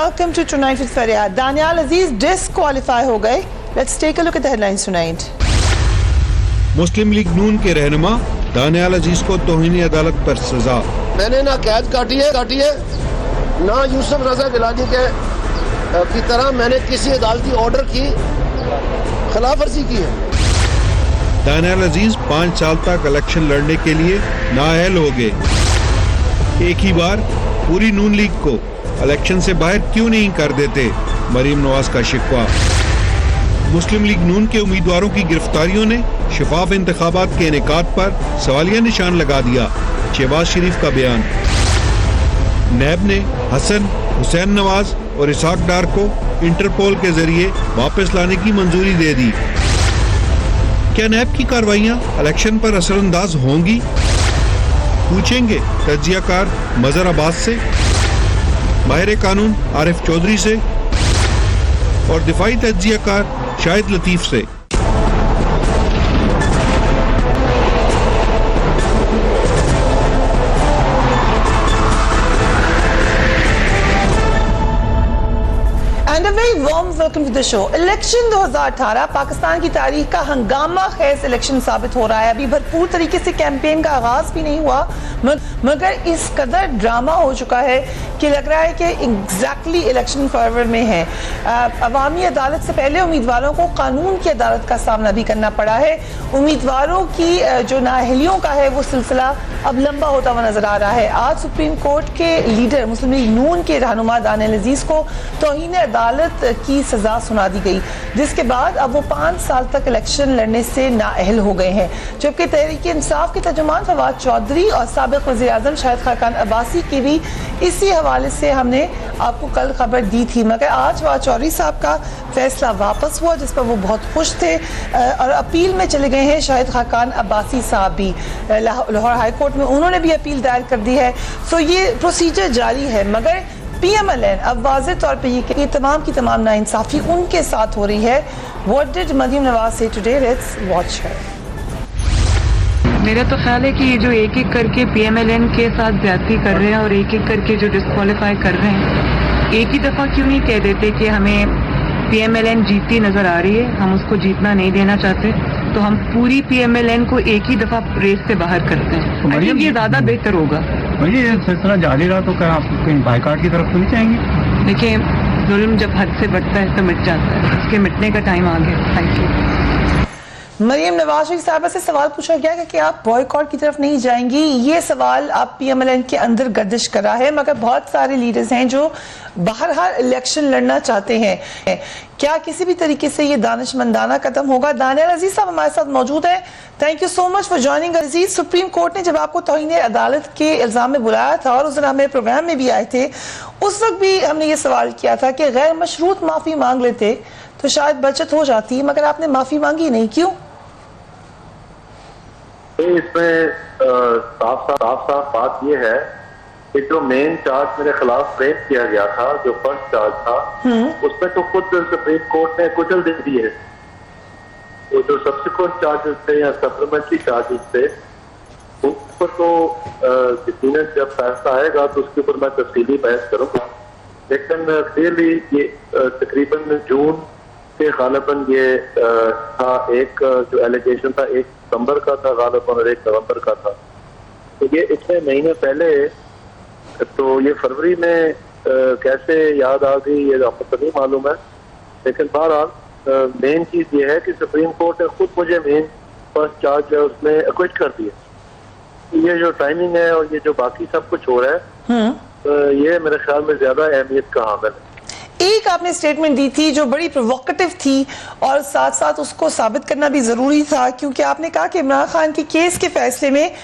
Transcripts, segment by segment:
welcome to Tonight with Faryad. Daniel Aziz disqualify हो गए. Let's take a look at the headlines tonight. Muslim League Noon के रहनुमा दानियाल अजीज को तौहीन अदालत पर सजा. मैंने ना कैद काटी है ना यूसुफ रजा गिलानी के की तरह मैंने किसी अदालती ऑर्डर की खिलाफ वर्जी की है. दानियाल अजीज 5 साल तक इलेक्शन लड़ने के लिए नाअहल हो गए. एक ही बार पूरी नून लीग को इलेक्शन से बाहर क्यों नहीं कर देते, मरीम नवाज का शिकवा. मुस्लिम लीग नून के उम्मीदवारों की गिरफ्तारियों ने शफाफ इंतखाबात के इनेकाद पर सवालिया निशान लगा दिया. शहबाज शरीफ का बयान. नैब ने हसन, हुसैन नवाज और इसहाक डार को इंटरपोल के जरिए वापस लाने की मंजूरी दे दी. क्या नैब की कार्रवाइयां इलेक्शन पर असरअंदाज होंगी? पूछेंगे तज्जियाकार मजहर अब्बास से, माहिर कानून आरिफ चौधरी से और दिफाई तज्जियाकार शाहिद लतीफ से. And a very warm welcome to the show. Election 2018 Pakistan की तारीख का हंगामा खेज इलेक्शन साबित हो रहा है. अभी भरपूर तरीके से कैंपेन का आगाज भी नहीं हुआ, मगर इस कदर ड्रामा हो चुका है कि लग रहा है कि एग्जैक्टली इलेक्शन फॉरवर्ड में है. अवामी अदालत से पहले उम्मीदवारों को कानून की अदालत का सामना भी करना पड़ा है. उम्मीदवारों की जो नाअहलियों का है वो सिलसिला अब लंबा होता हुआ नजर आ रहा है. आज सुप्रीम कोर्ट के लीडर मुस्लिम लीग नून के रहनुमा दानियाल अजीज को तौहीन अदालत की सजा सुना दी गई, जिसके बाद अब वो 5 साल तक इलेक्शन लड़ने से नाअहल हो गए हैं. जबकि तहरीक इंसाफ के तर्जुमान फवाद चौधरी और साबिक वज़ीर आज़म शाहिद खाकान अब्बासी की भी इसी हवाले से हमने आपको कल खबर दी थी. मगर आज फवाद चौधरी साहब का फैसला वापस हुआ, जिस पर वो बहुत खुश थे और अपील में चले गए हैं. शाहिद खाकान अब्बासी साहब भी लाहौर हाई कोर्ट में उन्होंने भी अपील दायर कर दी है. सो ये प्रोसीजर जारी है, मगर PMLN अब वाज़ेह तौर पे ये कि तमाम की तमाम नाइंसाफ़ी उनके साथ हो रही है. What did Maryam Nawaz say today? Let's watch her. मेरा तो ख्याल है कि ये जो एक एक करके PMLN के साथ ज्यादती कर रहे हैं और एक एक करके जो डिस्क्वालीफाई कर रहे हैं, एक ही दफ़ा क्यों नहीं कह देते कि हमें PMLN जीतती नज़र आ रही है, हम उसको जीतना नहीं देना चाहते, तो हम पूरी PMLN को एक ही दफ़ा रेस से बाहर करते हैं. आई थिंक ये ज़्यादा बेहतर होगा. ये सिलसिला जारी रहा तो क्या आप कहीं बाइकाट की तरफ तो नहीं चाहेंगे? देखिए, जुल्म जब हद से बढ़ता है तो मिट जाता है. इसके मिटने का टाइम आ गया. Thank you. मरीम नवाज शरीफ साहबा से सवाल पूछा गया कि आप बॉयकॉट की तरफ नहीं जाएंगी. ये सवाल आप PMLN के अंदर गर्दिश करा है, मगर बहुत सारे लीडर्स हैं जो बहरहाल इलेक्शन लड़ना चाहते हैं. क्या किसी भी तरीके से ये दानिशमंदाना कदम होगा? दानियाल अजीज साहब हमारे साथ मौजूद हैं. Thank you so much for joining Aziz. Supreme court ने जब आपको तौहीन अदालत के इल्जाम में बुलाया था और उस दिन हमें प्रोग्राम में भी आए थे, उस वक्त भी हमने ये सवाल किया था कि गैर मशरूत माफी मांग लेते तो शायद बचत हो जाती, मगर आपने माफी मांगी नहीं, क्यों? इसमें साफ बात यह है कि जो मेन चार्ज मेरे खिलाफ फ्रेम किया गया था, जो फर्स्ट चार्ज था, उसमें तो खुद सुप्रीम कोर्ट ने कुचल दे दी है. वो जो सब्सिक्वेंट चार्जेस थे या सप्लीमेंट्री चार्जेस थे, उस पर तो यकीनन जब फैसला आएगा तो उसके ऊपर मैं तफसीली बहस करूंगा. लेकिन क्लियरली ये तकरीबन जून के गालिबन ये था, एक जो एलिगेशन था 1 सितंबर का था गालिबन और 1 नवंबर का था. तो ये इतने महीने पहले, तो ये फरवरी में कैसे याद आ गई ये आपको तो नहीं मालूम है. लेकिन बहरहाल मेन चीज ये है कि सुप्रीम कोर्ट ने खुद मुझे मेन फर्स्ट चार्ज है उसमें एक्विट कर दिया. ये जो टाइमिंग है और ये जो बाकी सब कुछ हो रहा है, ये मेरे ख्याल में ज्यादा अहमियत का हामिल है. एक आपने स्टेटमेंट दी थी जो बड़ी प्रोवोकेटिव थी और साथ साथ उसको साबित करना भी जरूरी था, क्योंकि आपने कहा कि इमरान खान के केस के फैसले में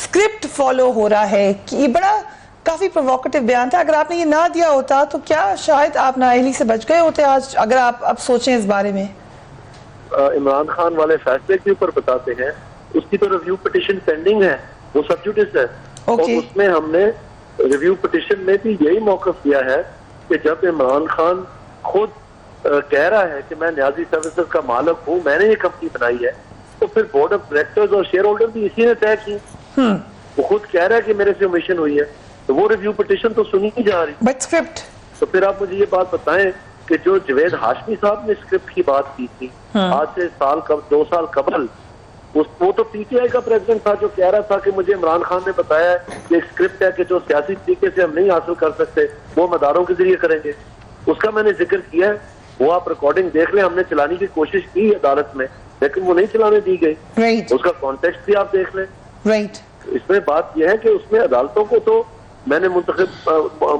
स्क्रिप्ट फॉलो हो रहा है. ये बड़ा काफी प्रोवोकेटिव बयान था. अगर आपने ये ना दिया होता तो क्या शायद आप नाअहली से बच गए होते आज, अगर आप अब सोचें इस बारे में? इमरान खान वाले फैसले के ऊपर बताते हैं, उसकी तो रिव्यू पिटीशन पेंडिंग है, वो सब जुडिस है. और उसमें हमने रिव्यू पिटीशन में भी यही मौकफ दिया है कि जब इमरान खान खुद कह रहा है कि मैं न्याजी सर्विसेज का मालिक हूँ, मैंने ये कंपनी बनाई है, तो फिर बोर्ड ऑफ डायरेक्टर्स और शेयर होल्डर भी इसी ने तय की. वो खुद कह रहा है कि मेरे से ओमिशन हुई है, तो वो रिव्यू पिटीशन तो सुनी ही जा रही. बट स्क्रिप्ट تو پھر آپ مجھے یہ بات بتائیں کہ جو جوید ہاشمی صاحب نے اسکرپٹ کی بات کی تھی آج سے 2 سال قبل، وہ تو پی ٹی آئی کا پریزیڈنٹ تھا جو کہہ رہا تھا کہ مجھے عمران خان نے بتایا ہے کہ ایک اسکرپٹ ہے کہ جو سیاسی طریقے سے ہم نہیں حاصل کر سکتے وہ ہم اداروں کے ذریعے کریں گے. اس کا میں نے ذکر کیا ہے، وہ آپ ریکارڈنگ دیکھ لیں، ہم نے چلانے کی کوشش کی عدالت میں لیکن وہ نہیں چلانے دی گئی. اس کا کانٹیکسٹ بھی آپ دیکھ لیں. اس میں بات یہ ہے کہ اس میں عدالتوں کو تو میں نے منتخب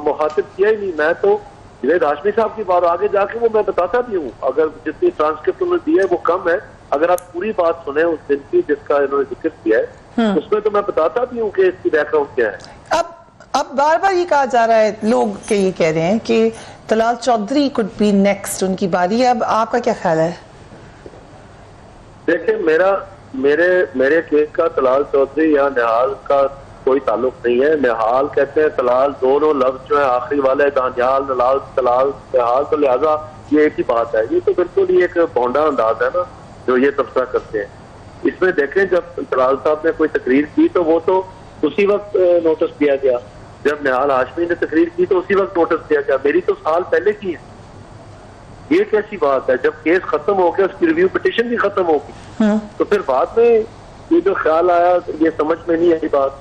مخاطب کیا ہی نہیں. میں تو جوید ہاشمی صاحب کی بات آگے جا کے وہ میں بتاتا بھی ہوں، اگر جتنی ٹرانسکرپٹ انہوں نے دی ہے وہ کم ہے. اگر آپ پوری بات سنیں اس دن کی جس کا انہوں نے ذکر کیا ہے اس میں تو میں بتاتا بھی ہوں کہ اس کی بیک گراؤنڈ کیا ہے. اب بار بار یہ کہا جا رہا ہے، لوگ کہ یہ کہہ رہے ہیں کہ Talal Chaudhry could be next، ان کی باری ہے. اب آپ کا کیا خیال ہے؟ دیکھیں میرے کیس کا طلال چودھری یا نہال کا کوئی تعلق نہیں ہے. نہال کہتے ہیں طلال، دونوں لفظ جو ہیں آخری والے دانیال طلال نہال، تو لہٰذا یہ ایک ہی بات ہے. یہ تو بالکل ہی ایک بونڈا انداز ہے نا جو یہ تبصرہ کرتے ہیں. اس میں دیکھیں جب طلال صاحب نے کوئی تقریر کی تو وہ تو اسی وقت نوٹس دیا گیا، جب نہال ہاشمی نے تقریر کی تو اسی وقت نوٹس دیا گیا. میری تو سال پہلے کی ہے. یہ کیسی بات ہے؟ جب کیس ختم ہو گیا، اس کی ریویو پٹیشن بھی ختم ہوگی تو پھر بعد میں یہ جو خیال آیا یہ سمجھ میں نہیں آئی بات.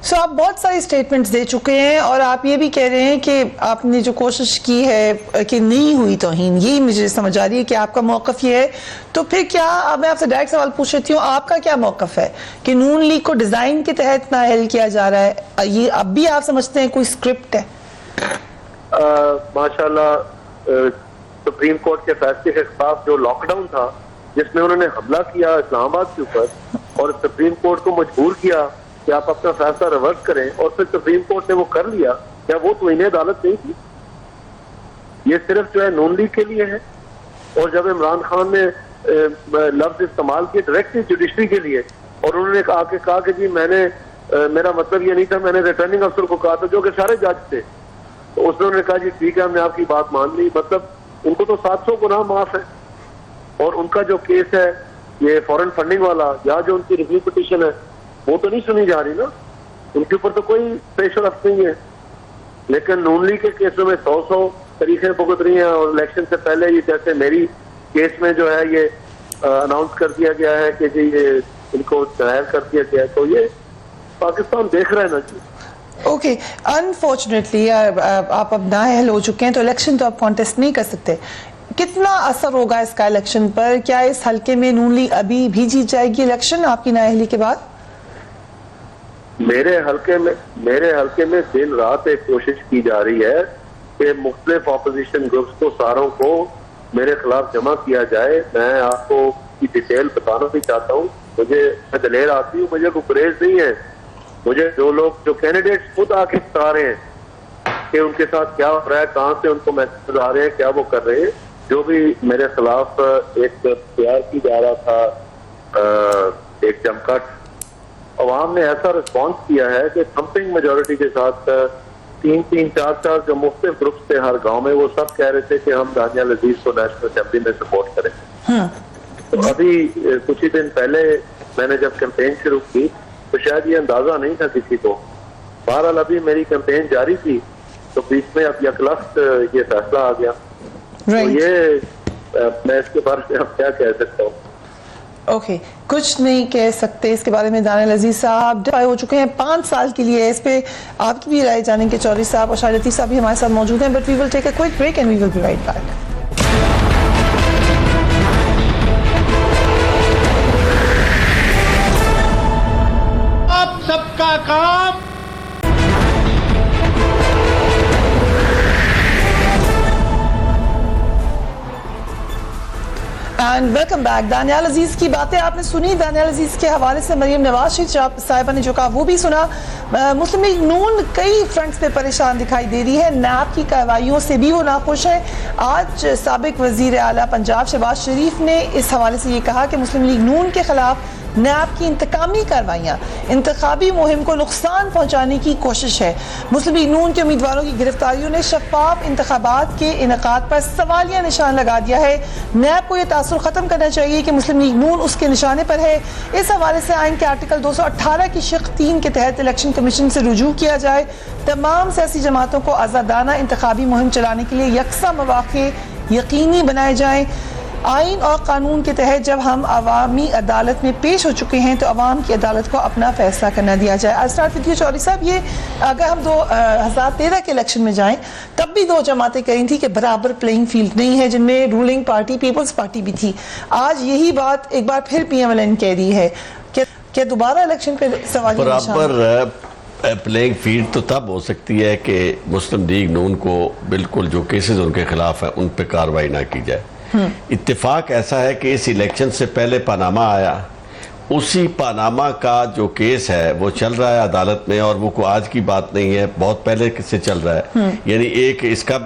سو آپ بہت ساری اسٹیٹمنٹس دے چکے ہیں اور آپ یہ بھی کہہ رہے ہیں کہ آپ نے جو کوشش کی ہے کہ نہیں ہوئی توہین، یہی مجھے سمجھ آ رہی ہے کہ آپ کا موقف یہ ہے. تو پھر کیا، اب میں آپ سے ڈائریکٹ سوال پوچھ لیتی ہوں، آپ کا کیا موقف ہے کہ نون لیگ کو ڈیزائن کے تحت نااہل کیا جا رہا ہے؟ یہ اب بھی آپ سمجھتے ہیں کوئی اسکرپٹ ہے؟ ماشاءاللہ سپریم کورٹ کے فیصلے کے خلاف جو لاک ڈاؤن تھا جس میں انہوں نے حملہ کیا اسلام آباد کے اوپر اور سپریم کورٹ کو مجبور کیا کہ آپ اپنا فیصلہ ریورس کریں، اور پھر سپریم کورٹ نے وہ کر لیا، کیا وہ توہین عدالت نہیں تھی؟ یہ صرف جو ہے نون لیگ کے لیے ہے. اور جب عمران خان نے لفظ استعمال کیے ڈائریکٹلی جوڈیشری کے لیے اور انہوں نے کہا کہ جی میرا مطلب یہ نہیں تھا، میں نے ریٹرننگ افسر کو کہا تھا جو کہ سارے جج تھے، تو اس نے کہا جی ٹھیک ہے ہم نے آپ کی بات مان لی. مطلب ان کو تو 700 گناہ معاف ہے. اور ان کا جو کیس ہے یہ فورن فنڈنگ والا یا جو ان کی ریویو پٹیشن ہے وہ تو نہیں سنی جا رہی نا، ان کے اوپر تو کوئی پریشر رفت نہیں ہے. لیکن نون لیگ کے کیسوں میں 100 طریقیں بھگت رہی ہیں. اور الیکشن سے پہلے یہ جیسے میری کیس میں جو ہے یہ اناؤنس کر دیا گیا ہے کہ جی یہ ان کو ظاہر کر دیا گیا ہے، تو یہ پاکستان دیکھ رہا ہے نا جی. اوکے، انفارچونیٹلی آپ اب نااہل ہو چکے ہیں تو الیکشن تو آپ کانٹیسٹ نہیں کر سکتے. کتنا اثر ہوگا اس کا الیکشن پر؟ کیا اس حلقے میں نون لیگ ابھی بھی جیت جائے گی الیکشن آپ کی نااہلی کے بعد؟ میرے حلقے میں دن رات ایک کوشش کی جا رہی ہے کہ مختلف اپوزیشن گروپس کو ساروں کو میرے خلاف جمع کیا جائے. میں آپ کو کی ڈیٹیل بتانا بھی چاہتا ہوں. مجھے دلیر آتی ہوں، مجھے کوئی گریز نہیں ہے. مجھے جو کینڈیڈیٹس خود آ کے بتا رہے ہیں کہ ان کے ساتھ کیا ہو رہا ہے، کہاں سے ان کو میسج آ رہے ہیں، کیا وہ کر رہے ہیں. جو بھی میرے خلاف ایک تیار کی جا رہا تھا ایک جمکٹ، عوام نے ایسا رسپانس کیا ہے کہ تھمپنگ میجورٹی کے ساتھ 3 4 جو مختلف گروپس تھے ہر گاؤں میں، وہ سب کہہ رہے تھے کہ ہم دانیال عزیز کو نیشنل اسمبلی میں سپورٹ کریں. تو ابھی کچھ ہی دن پہلے میں نے جب کیمپین شروع کی تو شاید یہ اندازہ نہیں تھا کسی کو. بہرحال ابھی میری کیمپین جاری تھی تو بیچ میں اب یکلخت یہ فیصلہ آ گیا. تو یہ میں اس کے بارے میں اب کیا کہہ سکتا ہوں. اوکے، کچھ نہیں کہہ سکتے اس کے بارے میں. دانیال عزیز صاحب ڈیفائی ہو چکے ہیں 5 سال کے لیے. اس پہ آپ کی بھی رائے جانیں گے. چودھری صاحب اور شاہد لطیف صاحب بھی ہمارے ساتھ موجود ہیں. But we will take a quick break and we will be right back. آپ سب کا کام and welcome back. Daniyal Aziz کی باتیں آپ نے سنی. دانیال عزیز کے حوالے سے مریم نواز شریف صاحبہ نے جو کہا وہ بھی سنا. مسلم لیگ نون کئی فرنٹس پہ پریشان دکھائی دے رہی ہے. نیب کی کارروائیوں سے بھی وہ ناخوش ہے. آج سابق وزیر اعلیٰ پنجاب شہباز شریف نے اس حوالے سے یہ کہا کہ مسلم لیگ نون کے خلاف نیب کی انتقامی کارروائیاں انتخابی مہم کو نقصان پہنچانے کی کوشش ہے. مسلم لیگ نون کے امیدواروں کی گرفتاریوں نے شفاف انتخابات کے انعقاد پر سوالیہ نشان لگا دیا ہے. نیب کو یہ تاثر ختم کرنا چاہیے کہ مسلم لیگ نون اس کے نشانے پر ہے. اس حوالے سے آئین کے آرٹیکل 218 کی شق 3 کے تحت الیکشن کمیشن سے رجوع کیا جائے. تمام سیاسی جماعتوں کو آزادانہ انتخابی مہم چلانے کے لیے یکساں مواقع یقینی بنائے جائیں. آئین اور قانون کے تحت جب ہم عوامی عدالت میں پیش ہو چکے ہیں تو عوام کی عدالت کو اپنا فیصلہ کرنا دیا جائے. I'll start with you Chaudhry صاحب. یہ اگر ہم 2013 کے الیکشن میں جائیں تب بھی دو جماعتیں کہیں تھی کہ برابر پلینگ فیلڈ نہیں ہے، جن میں رولنگ پارٹی پیپلز پارٹی بھی تھی. آج یہی بات ایک بار پھر پی ایم ایل این کہہ دی ہے کہ دوبارہ الیکشن پہ سوالیہ نشان. برابر پلینگ فیلڈ تو تب ہو سکتی ہے کہ مسلم لیگ نون کو بالکل جو کیسز ان کے خلاف ہیں ان پہ کارروائی نہ کی جائے. اتفاق ایسا ہے کہ اس الیکشن سے پہلے پاناما آیا، اسی پاناما کا جو کیس ہے وہ چل رہا ہے عدالت میں، اور وہ کوئی آج کی بات نہیں ہے، بہت پہلے سے چل رہا ہے. یعنی ایک اس کا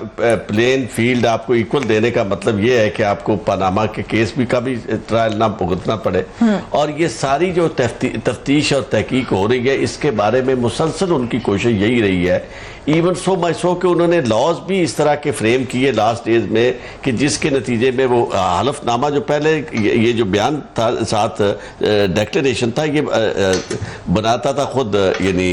پلین فیلڈ آپ کو ایکول دینے کا مطلب یہ ہے کہ آپ کو پاناما کے کیس بھی کا بھی ٹرائل نہ بھگتنا پڑے. اور یہ ساری جو تفتیش اور تحقیق ہو رہی ہے اس کے بارے میں مسلسل ان کی کوشش یہی رہی ہے. ایون سو مچ سو کہ انہوں نے لاز بھی اس طرح کے فریم کیے لاسٹ ڈیز میں کہ جس کے نتیجے میں وہ حلف نامہ جو پہلے یہ جو بیان تھا ساتھ ڈیکلریشن تھا یہ بناتا تھا خود، یعنی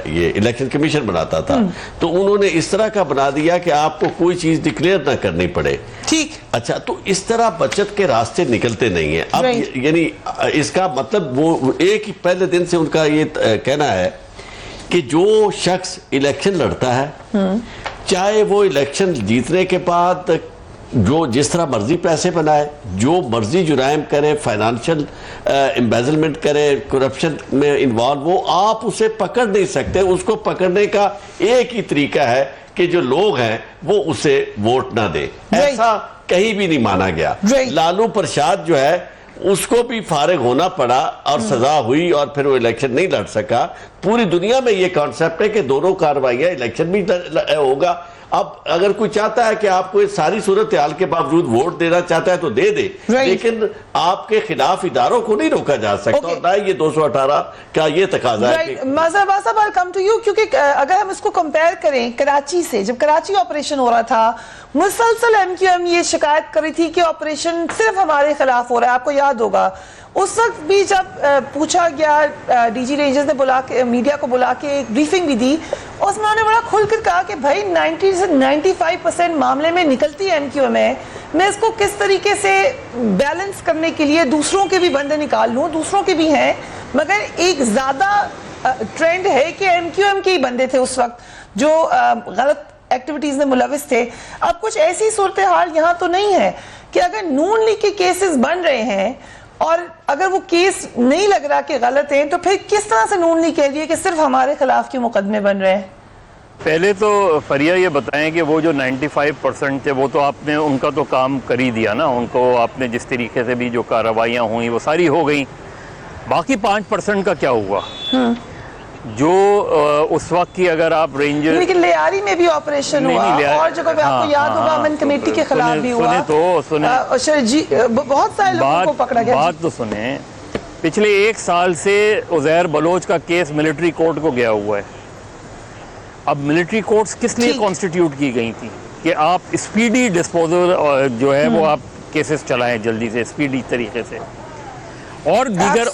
یہ الیکشن کمیشن بناتا تھا، تو انہوں نے اس طرح کا بنا دیا کہ آپ کو کوئی چیز ڈکلیئر نہ کرنی پڑے. ٹھیک. اچھا، تو اس طرح بچت کے راستے نکلتے نہیں ہیں. اب یعنی اس کا مطلب وہ ایک ہی پہلے دن سے ان کا یہ کہنا ہے کہ جو شخص الیکشن لڑتا ہے چاہے وہ الیکشن جیتنے کے بعد جو جس طرح مرضی پیسے بنائے، جو مرضی جرائم کرے، فائنانشل امبیزلمنٹ کرے، کرپشن میں انوالو، وہ آپ اسے پکڑ نہیں سکتے. اس کو پکڑنے کا ایک ہی طریقہ ہے کہ جو لوگ ہیں وہ اسے ووٹ نہ دیں. ایسا کہیں بھی نہیں مانا گیا. لالو پرساد جو ہے اس کو بھی فارغ ہونا پڑا اور سزا ہوئی اور پھر وہ الیکشن نہیں لڑ سکا. پوری دنیا میں یہ کانسیپٹ ہے کہ دونوں کارروائیاں الیکشن بھی ہوگا. اب اگر کوئی چاہتا ہے کہ آپ کو ساری صورتحال کے باوجود ووٹ دینا چاہتا ہے تو دے دے، لیکن آپ کے خلاف اداروں کو نہیں روکا جا سکتا. اور نہ یہ 218 کا یہ تقاضا ہے. مظہر صاحب I'll come to you، کیونکہ اگر ہم اس کو کمپیئر کریں کراچی سے، جب کراچی آپریشن ہو رہا تھا مسلسل ایم کیو ایم یہ شکایت کر رہی تھی کہ آپریشن صرف ہمارے خلاف ہو رہا ہے. آپ کو یاد ہوگا اس وقت بھی جب پوچھا گیا، ڈی جی رینجرز نے بلا کے میڈیا کو بلا کے ایک بریفنگ بھی دی، اس میں انہوں نے بڑا کھل کر کہا کہ بھائی 90 سے 95% معاملے میں نکلتی ایم کیو ایم ہے، میں اس کو کس طریقے سے بیلنس کرنے کے لیے دوسروں کے بھی بندے نکال لوں، دوسروں کے بھی ہیں، مگر ایک زیادہ ٹرینڈ ہے کہ ایم کیو ایم کے ہی بندے تھے اس وقت جو غلط ایکٹیویٹیز میں ملوث تھے. اب کچھ ایسی صورتحال یہاں تو نہیں ہے کہ اگر نون لیگ کے کیسز بن رہے ہیں اور اگر وہ کیس نہیں لگ رہا کہ غلط ہیں تو پھر کس طرح سے نون لیگ کہہ رہی ہے کہ صرف ہمارے خلاف کے مقدمے بن رہے ہیں؟ پہلے تو فریہ یہ بتائیں کہ وہ جو 95% تھے وہ تو آپ نے ان کا تو کام کر ہی دیا نا، ان کو آپ نے جس طریقے سے بھی جو کارروائیاں ہوئیں وہ ساری ہو گئیں. باقی 5% کا کیا ہوا؟ جو اس وقت کی اگر آپ رینجر لیکن لیاری میں بھی آپریشن ہوا اور جگہ پہ آپ کو یاد ہوگا امن کمیٹی کے خلاف بھی ہوا، بہت سارے لوگوں کو پکڑا گیا. بات تو سنیں، پچھلے 1 سال سے عزیر بلوچ کا کیس ملٹری کورٹ کو گیا ہوا ہے. اب ملٹری کورٹس کس لیے کانسٹیٹیوٹ کی گئی تھی؟ کہ آپ اسپیڈی ڈسپوزل جو ہے وہ آپ کیسز چلائیں جلدی سے، اسپیڈی طریقے سے. اور دیگر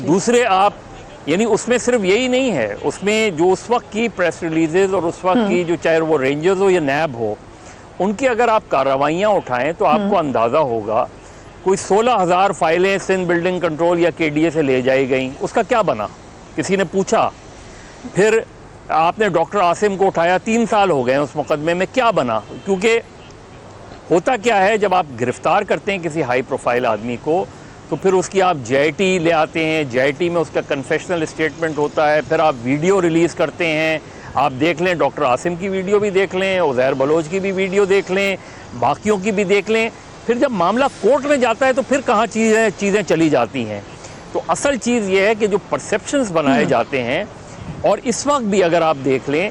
دوسرے آپ یعنی اس میں صرف یہی نہیں ہے، اس میں جو اس وقت کی پریس ریلیزز اور اس وقت کی جو چاہے وہ رینجرز ہو یا نیب ہو، ان کی اگر آپ کارروائیاں اٹھائیں تو آپ کو اندازہ ہوگا کوئی 16,000 فائلیں سندھ بلڈنگ کنٹرول یا کے ڈی اے سے لے جائی گئیں. اس کا کیا بنا؟ کسی نے پوچھا؟ پھر آپ نے ڈاکٹر عاصم کو اٹھایا، 3 سال ہو گئے اس مقدمے میں، کیا بنا؟ کیونکہ ہوتا کیا ہے جب آپ گرفتار کرتے ہیں کسی ہائی پروفائل آدمی کو تو پھر اس کی آپ جے آئی ٹی لے آتے ہیں، جے آئی ٹی میں اس کا کنفیشنل اسٹیٹمنٹ ہوتا ہے، پھر آپ ویڈیو ریلیز کرتے ہیں. آپ دیکھ لیں ڈاکٹر عاصم کی ویڈیو بھی دیکھ لیں، عزیر بلوچ کی بھی ویڈیو دیکھ لیں، باقیوں کی بھی دیکھ لیں. پھر جب معاملہ کورٹ میں جاتا ہے تو پھر کہاں چیزیں چلی جاتی ہیں. تو اصل چیز یہ ہے کہ جو پرسیپشنز بنائے جاتے ہیں، اور اس وقت بھی اگر آپ دیکھ لیں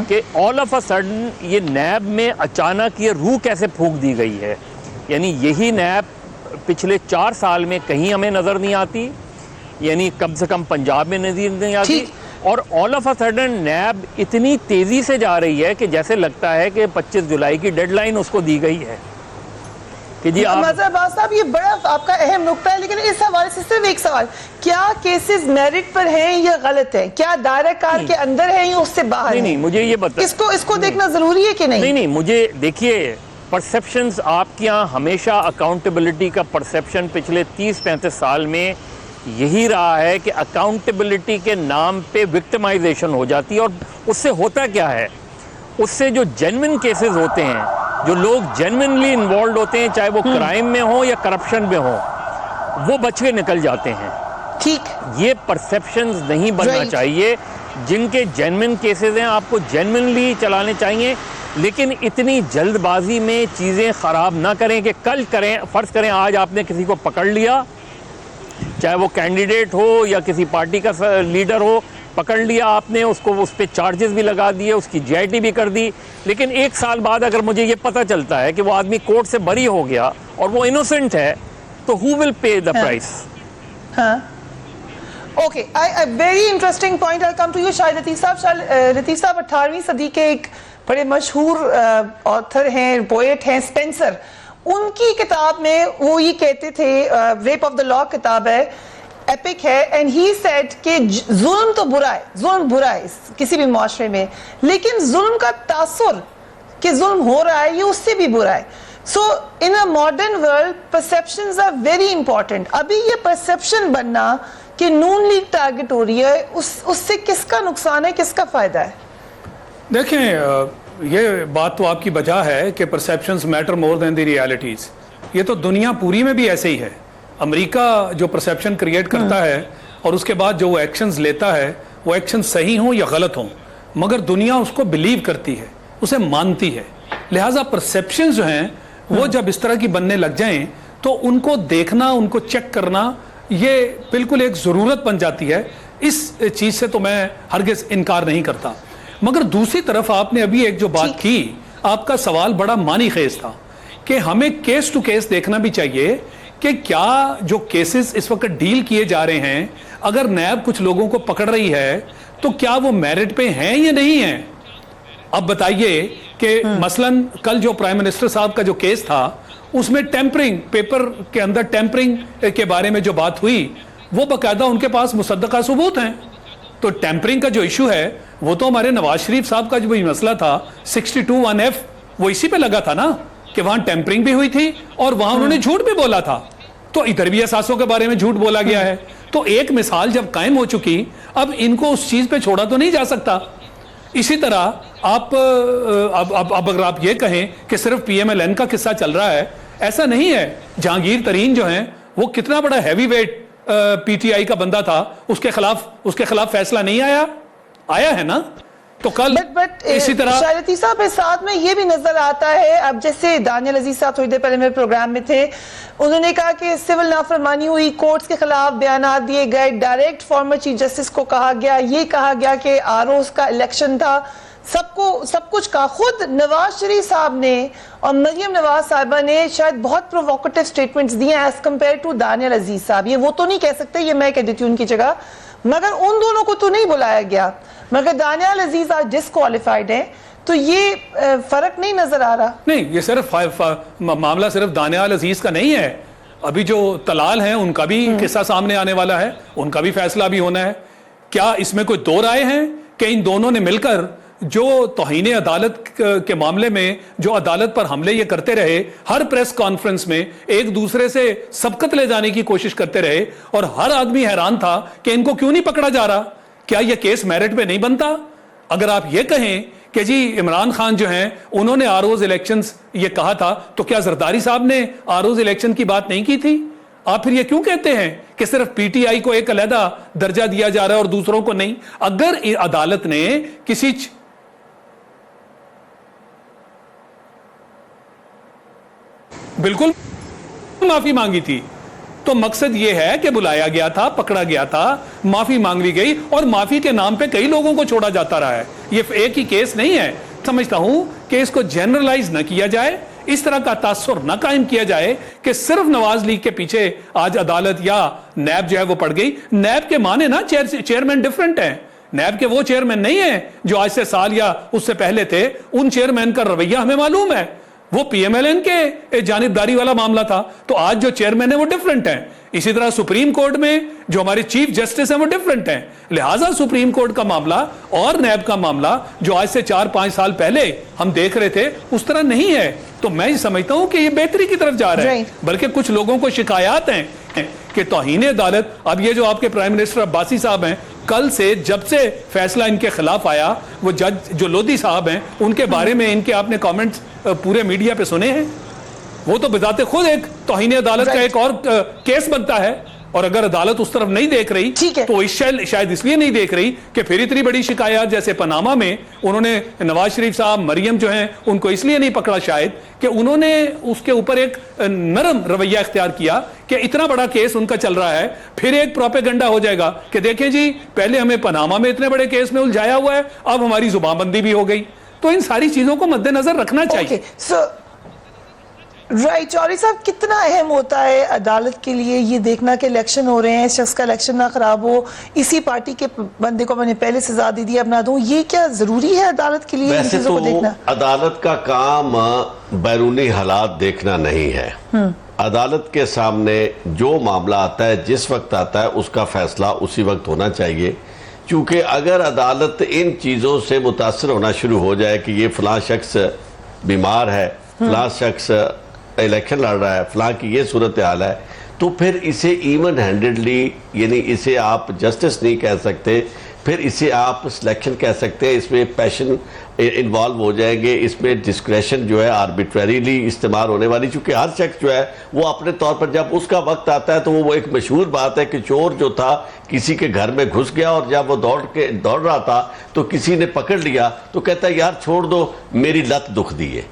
کہ آل آف اے سڈن یہ نیب میں اچانک یہ روح کیسے پھونک دی گئی ہے. یعنی یہی نیب پچھلے 4 سال میں کہیں ہمیں نظر نہیں آتی، یعنی کم سے کم پنجاب میں نظر نہیں آتی، اور all of a sudden NAB اتنی تیزی سے جا رہی ہے کہ جیسے لگتا ہے کہ 25 جولائی کی ڈیڈ لائن اس کو دی گئی ہے. کہ جی آپ مظہر عباس صاحب یہ بڑا آپ کا اہم نقطہ ہے, لیکن اس حوالے سے صرف ایک سوال, کیا کیسز میرٹ پر ہیں یا غلط ہیں؟ کیا دائرہ کار کے اندر ہیں یا اس سے باہر ہیں؟ نہیں مجھے یہ بتا, اس کو دیکھنا ضروری ہے کہ نہیں؟ نہیں مجھے دیکھیے, پرسیپشنز آپ کے یہاں ہمیشہ اکاؤنٹیبلٹی کا پرسیپشن پچھلے 30-35 سال میں یہی رہا ہے کہ اکاؤنٹیبلٹی کے نام پہ وکٹمائزیشن ہو جاتی ہے. اور اس سے ہوتا کیا ہے, اس سے جو جینوئن کیسز ہوتے ہیں, جو لوگ جینوئنلی انوالوڈ ہوتے ہیں, چاہے وہ کرائم میں ہوں یا کرپشن میں ہوں, وہ بچ کے نکل جاتے ہیں. ٹھیک, یہ پرسیپشنز نہیں بننا چاہیے. جن کے جینوئن کیسز ہیں آپ کو جینوئنلی چلانے چاہیے, لیکن اتنی جلد بازی میں چیزیں خراب نہ کریں کہ کل کریں. فرض کریں آج آپ نے کسی کو پکڑ لیا, چاہے وہ کینڈیڈیٹ ہو یا کسی پارٹی کا لیڈر ہو, پکڑ لیا آپ نے اس کو, اس پہ چارجز بھی لگا دیے, اس کی GIT بھی کر دی, لیکن 1 سال بعد اگر مجھے یہ پتہ چلتا ہے کہ وہ آدمی کورٹ سے بری ہو گیا اور وہ انوسنٹ ہے, تو who will pay the price? ہاں okay, very interesting point. I'll come to you شاہد لطیف صاحب. لطیف صاحب 18ویں صدی کے ایک بڑے مشہور آتھر ہیں, پوئٹ ہیں, اسپینسر. ان کی کتاب میں وہ یہ کہتے تھے, ریپ آف دا لا کتاب ہے, ایپک ہے, اینڈ ہی سیڈ کہ ظلم تو برا ہے, ظلم برا ہے کسی بھی معاشرے میں, لیکن ظلم کا تاثر کہ ظلم ہو رہا ہے یہ اس سے بھی برا ہے. So in a modern world perceptions are very important. ابھی یہ پرسیپشن بننا کہ نون لیگ ٹارگٹ ہو رہی ہے, اس سے کس کا نقصان ہے, کس کا فائدہ ہے؟ دیکھیں, یہ بات تو آپ کی بجا ہے کہ perceptions metre more then the realities. یہ تو دنیا پوری میں بھی ایسے ہی ہے. امریکہ جو پرسیپشن کریٹ کرتا ہے اور اس کے بعد جو وہ ایکشنز لیتا ہے, وہ ایکشن صحیح ہوں یا غلط ہوں, مگر دنیا اس کو بلیو کرتی ہے, اسے مانتی ہے. لہٰذا پرسیپشنز جو ہیں وہ جب اس طرح کی بننے لگ جائیں تو ان کو دیکھنا, ان کو چیک کرنا, یہ بالکل ایک ضرورت بن جاتی ہے. اس چیز سے تو میں ہرگز انکار نہیں کرتا. مگر دوسری طرف آپ نے ابھی ایک جو بات کی, آپ کا سوال بڑا معنی خیز تھا کہ ہمیں کیس ٹو کیس دیکھنا بھی چاہیے کہ کیا جو کیسز اس وقت ڈیل کیے جا رہے ہیں, اگر نیب کچھ لوگوں کو پکڑ رہی ہے تو کیا وہ میرٹ پہ ہیں یا نہیں ہیں. اب بتائیے کہ مثلاً کل جو پرائم منسٹر صاحب کا جو کیس تھا, اس میں ٹیمپرنگ, پیپر کے اندر ٹیمپرنگ کے بارے میں جو بات ہوئی, وہ باقاعدہ ان کے پاس مصدقہ ثبوت ہیں. تو ٹیمپرنگ کا جو ایشو ہے وہ تو ہمارے نواز شریف صاحب کا جو مسئلہ تھا 62(1)(f) وہ اسی پہ لگا تھا نا, کہ وہاں ٹیمپرنگ بھی ہوئی تھی اور وہاں انہوں نے جھوٹ بھی بولا تھا. تو ادھر بھی اثاثوں کے بارے میں جھوٹ بولا گیا ہے. تو ایک مثال جب قائم ہو چکی, اب ان کو اس چیز پہ چھوڑا تو نہیں جا سکتا. اسی طرح آپ اب اگر آپ یہ کہیں کہ صرف PMLN کا قصہ چل رہا ہے, ایسا نہیں ہے. جہانگیر ترین جو ہیں وہ کتنا بڑا ہیوی ویٹ PTI کا بندہ تھا, اس کے خلاف فیصلہ نہیں آیا ہے نا. تو کل اسی طرح شاہد صاحب اس ساتھ میں یہ بھی نظر آتا ہے, اب جیسے دانیال عزیز صاحب تھوڑی دیر پہلے میرے پروگرام میں تھے, انہوں نے کہا کہ سول نافرمانی ہوئی, کورٹس کے خلاف بیانات دیے گئے, ڈائریکٹ فارمر چیف جسٹس کو کہا گیا, یہ کہا گیا کہ ROs کا الیکشن تھا, سب کچھ کہا. خود نواز شریف صاحب نے اور مریم نواز صاحبہ نے شاید بہت پرووکیٹو سٹیٹمنٹس دیے ایز کمپیئر ٹو دانیال عزیز صاحب. یہ وہ تو نہیں کہہ سکتے, یہ میں کہہ دیتی ہوں ان کی جگہ, مگر ان دونوں کو تو نہیں بلایا گیا, مگر دانیال عزیز آج ڈسکوالیفائڈ ہیں. تو یہ فرق نہیں نظر آ رہا؟ نہیں, یہ صرف معاملہ صرف دانیال عزیز کا نہیں ہے. ابھی جو طلال ہیں ان کا بھی قصہ سامنے آنے والا ہے, ان کا بھی فیصلہ بھی ہونا ہے. کیا اس میں کوئی دو رائے ہیں کہ ان دونوں نے مل کر جو توہین عدالت کے معاملے میں جو عدالت پر حملے یہ کرتے رہے, ہر پریس کانفرنس میں ایک دوسرے سے سبقت لے جانے کی کوشش کرتے رہے, اور ہر آدمی حیران تھا کہ ان کو کیوں نہیں پکڑا جا رہا, کیا یہ کیس میرٹ پہ نہیں بنتا؟ اگر آپ یہ کہیں کہ جی عمران خان جو ہیں انہوں نے ROs الیکشنز یہ کہا تھا, تو کیا زرداری صاحب نے ROs الیکشن کی بات نہیں کی تھی؟ آپ پھر یہ کیوں کہتے ہیں کہ صرف PTI کو ایک علیحدہ درجہ دیا جا رہا ہے اور دوسروں کو نہیں؟ اگر عدالت نے کسی بالکل معافی مانگی تھی, تو مقصد یہ ہے کہ بلایا گیا تھا, پکڑا گیا تھا, معافی مانگ لی گئی, اور معافی کے نام پہ کئی لوگوں کو چھوڑا جاتا رہا ہے. یہ ایک ہی کیس نہیں ہے. سمجھتا ہوں کہ اس کو جنرلائز نہ کیا جائے, اس طرح کا تاثر نہ قائم کیا جائے کہ صرف نواز لیگ کے پیچھے آج عدالت یا نیب جو ہے وہ پڑ گئی. نیب کے معنی نا چیئرمین ڈیفرنٹ ہیں. نیب کے وہ چیئرمین نہیں ہیں جو آج سے سال یا اس سے پہلے تھے. ان چیئرمین کا رویہ ہمیں معلوم ہے. वो PMLN के जानिबदारी वाला मामला था, तो आज जो चेयरमैन है वो डिफरेंट हैं। इसी तरह सुप्रीम कोर्ट में जो हमारे चीफ जस्टिस हैं वो डिफरेंट हैं। लिहाजा सुप्रीम कोर्ट का मामला और नैब का मामला जो आज से 4-5 साल पहले हम देख रहे थे उस तरह नहीं है। तो मैं समझता हूं कि ये बेहतरी की तरफ जा रहा है। बल्कि कुछ लोगों को शिकायत हैं कि तौहीन अदालत, अब ये जो आपके प्राइम मिनिस्टर अब्बासी साहब हैं, कल से जब से फैसला इनके खिलाफ आया, वो जज जो लोधी साहब हैं उनके बारे में इनके आपने कमेंट्स पूरे मीडिया पे सुने हैं। वो तो बजाते खुद एक तौहीन अदालत का एक और केस बनता है। और अगर अदालत उस तरफ नहीं देख रही तो शायद इसलिए नहीं देख रही कि फिर इतनी बड़ी शिकायत जैसे पनामा में उन्होंने नवाज शरीफ साहब, मरियम जो हैं, उनको इसलिए नहीं पकड़ा शायद कि उन्होंने उसके ऊपर एक नरम रवैया इख्तियार किया कि इतना बड़ा केस उनका चल रहा है, फिर एक प्रोपेगेंडा हो जाएगा कि देखें जी पहले हमें पनामा में इतने बड़े केस में उलझाया हुआ है, अब हमारी जुबानबंदी भी हो गई। तो इन सारी चीजों को मद्देनजर रखना चाहिए। राइट, चौधरी साहब, कितना अहम होता है अदालत के लिए ये देखना कि इलेक्शन हो रहे हैं, इस शख्स का इलेक्शन ना खराब हो, इसी पार्टी के बंदे को मैंने पहले सजा दे दी अब ना दूं, ये क्या जरूरी है अदालत के लिए इन चीजों को देखना? अदालत का काम बैरूनी हालात देखना नहीं है। अदालत के सामने जो मामला आता है, जिस वक्त आता है, उसका फैसला उसी वक्त होना चाहिए। क्योंकि अगर अदालत इन चीज़ों से मुतासर होना शुरू हो जाए कि ये फलां शख्स बीमार है, फलां शख्स इलेक्शन लड़ रहा है, फलां की ये सूरत हाल है, तो फिर इसे इवन हैंडेडली, यानी इसे आप जस्टिस नहीं कह सकते, फिर इसे आप सिलेक्शन कह सकते हैं। इसमें पैशन इन्वॉल्व हो जाएंगे, इसमें डिस्क्रेशन जो है आर्बिट्रेरीली इस्तेमाल होने वाली। चूँकि हर शख्स जो है वो अपने तौर पर जब उसका वक्त आता है तो वो एक मशहूर बात है कि चोर जो था किसी के घर में घुस गया और जब वो दौड़ रहा था तो किसी ने पकड़ लिया तो कहता है यार छोड़ दो, मेरी लत दुख दी है।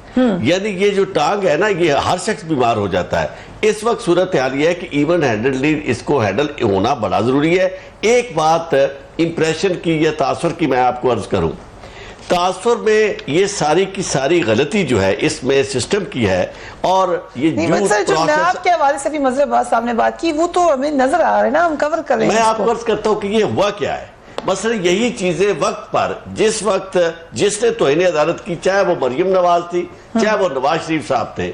यानी ये जो टांग है ना, ये हर शख्स बीमार हो जाता है। इस वक्त सूरत हाल ये है कि इवन हैंडली इसको हैंडल होना बड़ा ज़रूरी है। एक बात इंप्रेशन की या तासुर की मैं आपको अर्ज करूं, तासुर में ये सारी की सारी गलती जो है इसमें सिस्टम की है। और ये जो मैं आपके हवाले से भी मजहब साहब ने बात की वो तो हमें नजर आ रहा है ना, हम कवर कर रहे हैं। मैं आपको अर्ज करता हूँ कि ये हुआ क्या है। मसलन यही चीजें वक्त पर, जिस वक्त जिसने तौहीन अदालत की, चाहे वो मरियम नवाज थी, चाहे वो नवाज शरीफ साहब थे,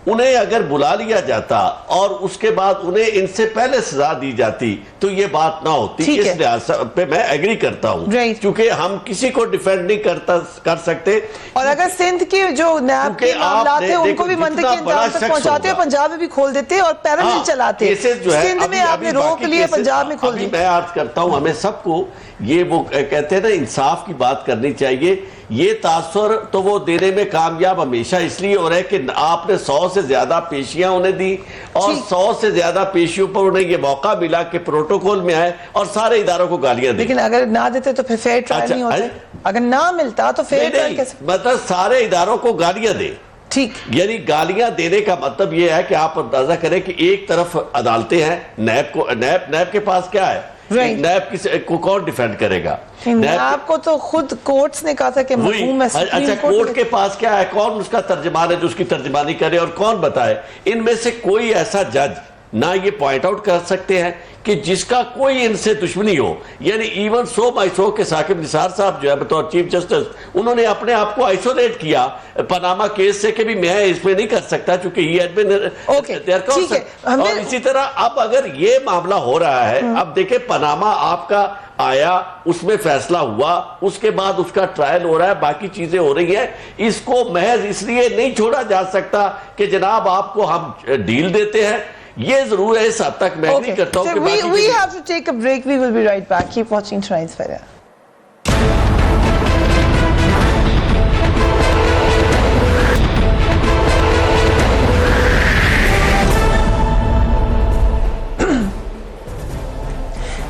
उन्हें अगर बुला लिया जाता और उसके बाद उन्हें इनसे पहले सजा दी जाती तो ये बात ना होती। इस लिहाज पे मैं एग्री करता हूँ, क्योंकि हम किसी को डिफेंड नहीं कर सकते। और अगर सिंध के जो नैब के मामलात थे उनको भी मंत्री के इंतजाम तक पहुंचाते हैं, पंजाब में भी खोल देते और पैरेलल चलाते, सिंध में आपने रोक लिए, पंजाब में खोल दी। मैं अर्ज करता हूँ हमें सबको ये वो कहते हैं ना, इंसाफ की बात करनी चाहिए। ये तासुर तो वो देने में कामयाब हमेशा इसलिए हो रहा है कि आपने 100 से ज्यादा पेशियां उन्हें दी और 100 से ज्यादा पेशियों पर उन्हें ये मौका मिला कि प्रोटोकॉल में आए और सारे इदारों को गालियां दी। लेकिन अगर ना देते तो फिर फेयर ट्रायल नहीं होता, अगर ना मिलता तो फेयर ट्रायल कैसे? मतलब सारे इदारों को गालियां दे, ठीक, यानी गालियां देने का मतलब ये है कि आप अंदाजा करें कि एक तरफ अदालतें हैं, नैब के पास क्या है, नैब को कौन डिफेंड करेगा? नैब को तो खुद कोर्ट्स ने कहा था कि मफहूम है। अच्छा, कोर्ट के पास क्या है, कौन उसका तर्जमान है जो उसकी तर्जमानी करे और कौन बताए? इनमें से कोई ऐसा जज ना ये पॉइंट आउट कर सकते हैं कि जिसका कोई इनसे दुश्मनी हो। यानी इवन 100/100 के साकिब निसार साहब जो है बतौर चीफ जस्टिस, उन्होंने अपने आप को आइसोलेट किया पनामा केस से कि भी मैं इसमें नहीं कर सकता क्योंकि ये और इसी तरह अब अगर ये मामला हो रहा है, अब देखे पनामा आपका आया, उसमें फैसला हुआ, उसके बाद उसका ट्रायल हो रहा है, बाकी चीजें हो रही हैं। इसको महज इसलिए नहीं छोड़ा जा सकता कि जनाब आपको हम डील देते हैं। ये जरूर है, इस हद तक मैं नहीं करता हूं कि we have to take a break. We will be right back. Keep watching Transfer.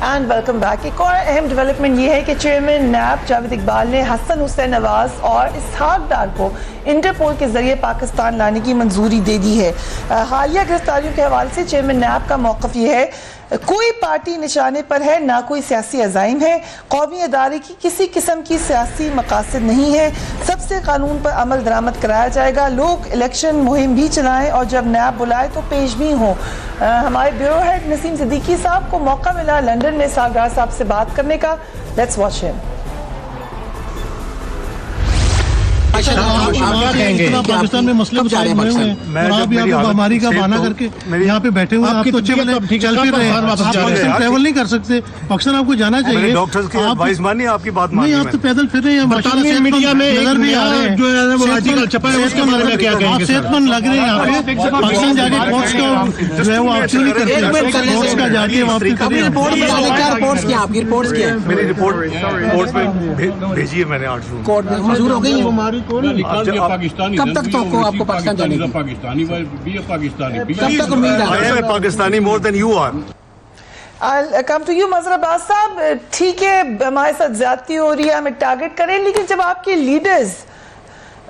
And welcome back. एक और अहम डेवलपमेंट ये है कि चेयरमैन नैब जावेद इकबाल ने हसन हुसैन नवाज और इसहाक डार को इंटरपोल के जरिए पाकिस्तान लाने की मंजूरी दे दी है। हालिया गिरफ्तारियों के हवाले से चेयरमैन नैब का मौक़िफ़ ये है, कोई पार्टी निशाने पर है, ना कोई सियासी अज़ाइम है, कौमी अदारे की किसी किस्म की सियासी मकासद नहीं है, सबसे कानून पर अमल दरामद कराया जाएगा, लोग इलेक्शन मुहिम भी चलाएं और जब नैब बुलाए तो पेश भी हों। हमारे ब्यूरो हेड नसीम सिद्दीकी साहब को मौका मिला लंदन में सागरार साहब से बात करने का। Let's watch him. पाकिस्तान में मसले हुए हैं और आप यहाँ पे बीमारी का बहाना करके यहाँ पे बैठे हुए हैं, आप तो चल फिर रहे हैं, आप पाकिस्तान ट्रैवल नहीं कर सकते, पाकिस्तान आपको जाना चाहिए। डॉक्टर्स की एडवाइस मानी, आपकी बात नहीं, आप तो पैदल फिर रहे हैं, मीडिया में नजर भी आ रहे हैं जो आर्टिकल छपा है उसके बारे में क्या कहेंगे? आप सेहतमंद लग रहे हैं यहाँ पे, पाकिस्तान जाके कोर्ट्स का जो है वो आप क्यों नहीं करते? कोर्ट्स का जाके वहाँ पे मेरी रिपोर्ट कोर्ट में भेजी है मैंने 8 जून। कोर्ट में मंजूर हो गई है। पाकिस्तानी कब तक तो आपको पाकिस्तान जाने की? पाकिस्तानी कब तक उम्मीद है? I am a Pakistani more than you are. I'll come to you, Mazhar Abbas साहब, ठीक है हमारे साथ ज्यादती हो रही है, हमें टारगेट करें, लेकिन जब आपके लीडर्स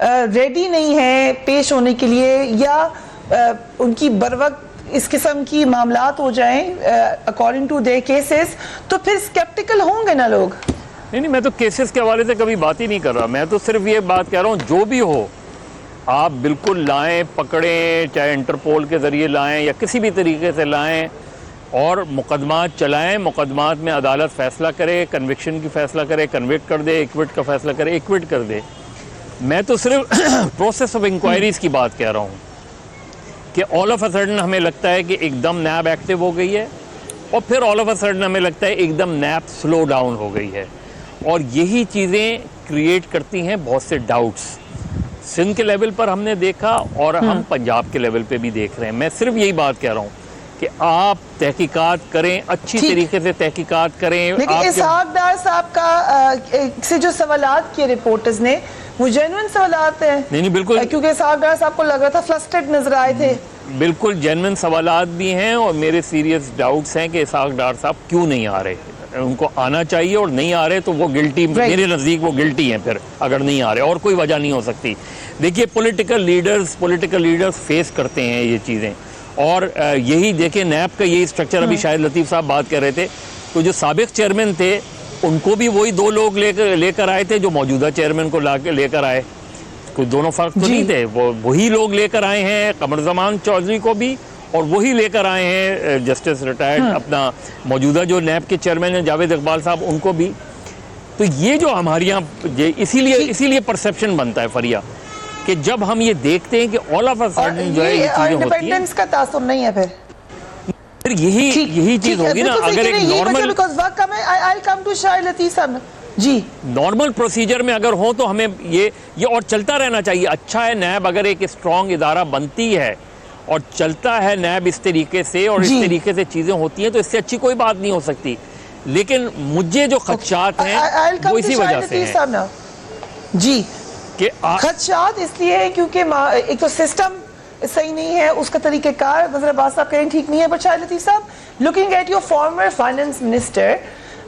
रेडी नहीं है पेश होने के लिए या उनकी बरवक्त इस किस्म की मामलात हो जाएं अकॉर्डिंग टू देयर केसेस, तो फिर स्केप्टिकल होंगे ना लोग? नहीं, मैं तो केसेस के हवाले से कभी बात ही नहीं कर रहा, मैं तो सिर्फ ये बात कह रहा हूँ जो भी हो आप बिल्कुल लाएं, पकड़ें, चाहे इंटरपोल के ज़रिए लाएं या किसी भी तरीके से लाएं और मुकदमात चलाएं, मुकदमात में अदालत फ़ैसला करे, कन्विक्शन की फ़ैसला करे, कन्विक्ट कर दे, एक्विट का फ़ैसला करे, एक्विट कर दे। मैं तो सिर्फ प्रोसेस ऑफ इंक्वायरीज़ की बात कह रहा हूँ कि ऑल ऑफ अ सडन हमें लगता है कि एकदम नैब एक्टिव हो गई है और फिर ऑल ऑफ अ सडन हमें लगता है एकदम नैब स्लो डाउन हो गई है, और यही चीज़ें क्रिएट करती हैं बहुत से डाउट्स। सिंध के लेवल पर हमने देखा और हम पंजाब के लेवल पे भी देख रहे हैं। मैं सिर्फ यही बात कह रहा हूँ कि आप तहकीकात करें, अच्छी तरीके से तहकीकात करें। लेकिन इसहाक डार साहब का से जो सवालात किए रिपोर्टर्स ने वो जेन्युइन सवालात हैं? नहीं, बिल्कुल, क्योंकि इसहाक डार साहब को लग रहा था फ्लस्ट्रेड नजर आए थे। बिल्कुल जेन्युइन सवालात भी हैं और मेरे सीरियस डाउट्स हैं कि इसहाक डार साहब क्यों नहीं आ रहे। उनको आना चाहिए और नहीं आ रहे तो वो गिल्टी, मेरे नज़दीक वो गिल्टी हैं फिर अगर नहीं आ रहे, और कोई वजह नहीं हो सकती। देखिए पॉलिटिकल लीडर्स फेस करते हैं ये चीज़ें, और यही देखिए नैब का यही स्ट्रक्चर, अभी शायद लतीफ़ साहब बात कर रहे थे, तो जो साबिक चेयरमैन थे उनको भी वही 2 लोग लेकर आए थे जो मौजूदा चेयरमैन को लेकर आए, कोई दोनों फ़र्क तो नहीं थे, वही लोग लेकर आए हैं कमरजमान चौधरी को भी, और वही लेकर आए हैं जस्टिस रिटायर्ड अपना मौजूदा जो नैब के चेयरमैन हैं जावेद इकबाल साहब, उनको भी। तो ये जो हमारे यहाँ इसीलिए परसेप्शन बनता है फरिया कि जब हम ये देखते हैं कि ऑल ऑफ अ सडन जो है ये चीजें होती हैं, इंडिपेंडेंस का तासुर नहीं है फिर यही चीज होगी ना। अगर एक नॉर्मल जी नॉर्मल प्रोसीजर में अगर हो तो हमें ये और चलता रहना चाहिए। अच्छा है नैब अगर एक स्ट्रॉन्ग इदारा बनती है और चलता है नैब इस तरीके से और इस तरीके से चीजें होती हैं तो इससे अच्छी कोई बात नहीं हो सकती। लेकिन मुझे जो खदशात हैं वो इसी वजह से हैं जी कि खदशात इसलिए है क्योंकि एक तो सिस्टम सही नहीं है, उसका तरीक़ेकार मज़हर अब्बास साहब कहें ठीक नहीं है। बट शाहिद लतीफ़ साहब, looking at your former finance minister,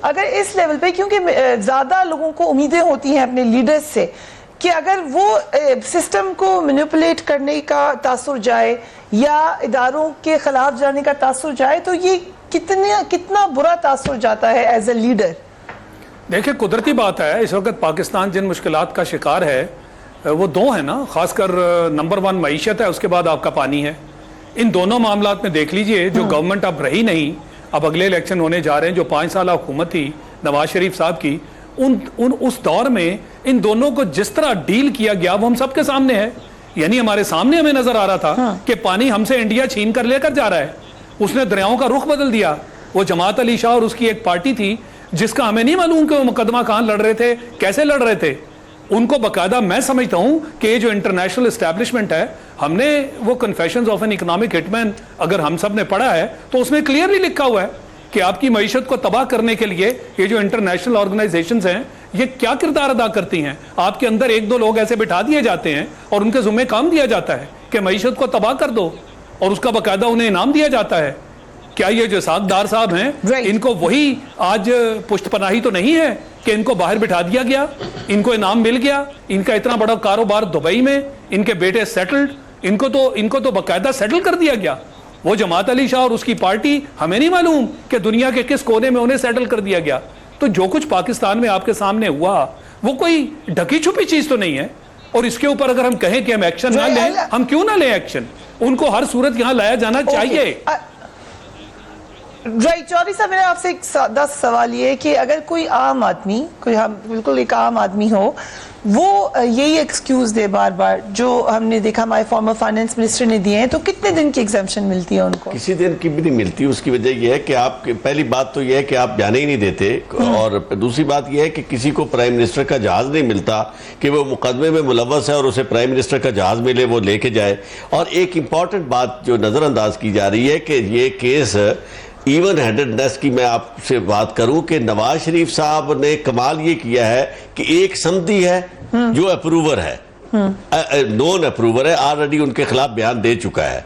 अगर इस लेवल पे, क्योंकि ज़्यादा लोगों को उम्मीदें होती हैं अपने लीडर्स से कि अगर वो सिस्टम को मैनिपुलेट करने का तासुर जाए या इदारों के खिलाफ जाने का तासुर जाए तो ये कितना बुरा तासुर जाता है एज ए लीडर। देखिए कुदरती बात है, इस वक्त पाकिस्तान जिन मुश्किलात का शिकार है वो 2 है ना, खासकर नंबर 1 मईशत है, उसके बाद आपका पानी है। इन दोनों मामलात में देख लीजिए जो गवर्नमेंट अब रही नहीं, अब अगले इलेक्शन होने जा रहे हैं, जो 5 साल हुकूमत थी नवाज शरीफ साहब की, उस दौर में इन दोनों को जिस तरह डील किया गया वो हम सबके सामने है। यानी हमारे सामने हमें नजर आ रहा था कि पानी हमसे इंडिया छीन कर लेकर जा रहा है, उसने दरियाओं का रुख बदल दिया। वो जमात अली शाह और उसकी एक पार्टी थी जिसका हमें नहीं मालूम कि वो मुकदमा कहां लड़ रहे थे, कैसे लड़ रहे थे। उनको बकायदा मैं समझता हूं कि ये जो इंटरनेशनल एस्टैब्लिशमेंट है, हमने वो confessions of an economic hitman अगर हम सब ने पढ़ा है तो उसमें क्लियरली लिखा हुआ है कि आपकी मईशत को तबाह करने के लिए ये जो इंटरनेशनल ऑर्गेनाइजेशंस हैं ये क्या किरदार अदा करती हैं। आपके अंदर 1-2 लोग ऐसे बिठा दिए जाते हैं और उनके ज़िम्मे काम दिया जाता है कि मईशत को तबाह कर दो, और उसका बकायदा उन्हें इनाम दिया जाता है। क्या ये जो सागदार साहब हैं इनको वही आज पुष्टपनाही तो नहीं है कि इनको बाहर बिठा दिया गया, इनको इनाम मिल गया, इनका इतना बड़ा कारोबार दुबई में, इनके बेटे सेटल्ड, इनको तो बकायदा सेटल कर दिया गया। वो जमात अली शाह और उसकी पार्टी, हमें नहीं मालूम कि दुनिया के किस कोने में उन्हें सेटल कर दिया गया। तो जो कुछ पाकिस्तान में आपके सामने हुआ वो कोई ढकी छुपी चीज तो नहीं है, और इसके ऊपर अगर हम कहें कि हम एक्शन ना लें, हम क्यों ना लें एक्शन? उनको हर सूरत यहां लाया जाना चाहिए। राइट चौधरी साहब, मेरा आपसे एक 10 सवाल ये है कि अगर कोई आम आदमी, कोई हम बिल्कुल एक आम आदमी हो, वो यही एक्सक्यूज दे बार बार जो हमने देखा हमारे फॉर्मर फाइनेंस मिनिस्टर ने दिए हैं, तो कितने दिन की एग्जाम्पशन मिलती है उनको? किसी दिन की भी नहीं मिलती। उसकी वजह यह है कि आप, पहली बात तो यह है कि आप जाने ही नहीं देते, और दूसरी बात यह है कि किसी को प्राइम मिनिस्टर का जहाज नहीं मिलता कि वो मुकदमे में मुलव्वस है और उसे प्राइम मिनिस्टर का जहाज मिले, वो लेके जाए। और एक इंपॉर्टेंट बात जो नज़रअंदाज की जा रही है कि ये केस इवन हैंडेडनेस की मैं आपसे बात करूं कि नवाज शरीफ साहब ने कमाल ये किया है कि एक समधी है जो अप्रूवर है, नॉन अप्रूवर है, ऑलरेडी उनके खिलाफ बयान दे चुका है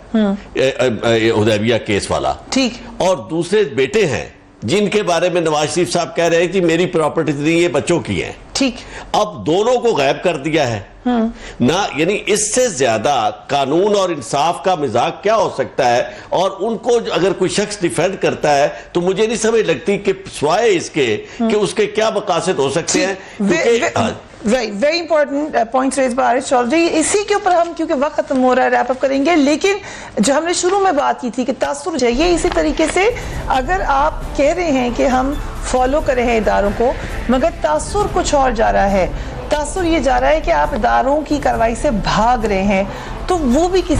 हुदैबिया केस वाला, ठीक, और दूसरे बेटे हैं जिनके बारे में नवाज शरीफ साहब कह रहे हैं कि मेरी प्रॉपर्टी नहीं, ये बच्चों की है, ठीक, अब दोनों को गायब कर दिया है ना। यानी इससे ज्यादा कानून और इंसाफ का मिजाज क्या हो सकता है? और उनको अगर कोई शख्स डिफेंड करता है तो मुझे नहीं समझ लगती कि सिवाय इसके कि उसके क्या मकासद हो सकते हैं। Right, very important points raise by Arif Chaudhry. इसी के ऊपर हम, क्योंकि वक्त खत्म हो रहा है, रैप अप करेंगे, लेकिन जो हमने शुरू में बात की थी कि तासुर चाहिए, इसी तरीके से अगर आप कह रहे हैं कि हम फॉलो कर रहे हैं इदारों को, मगर तासुर कुछ और जा रहा है, तासुर ये जा रहा है कि आप इदारों की कार्रवाई से भाग रहे हैं, तो वो भी किस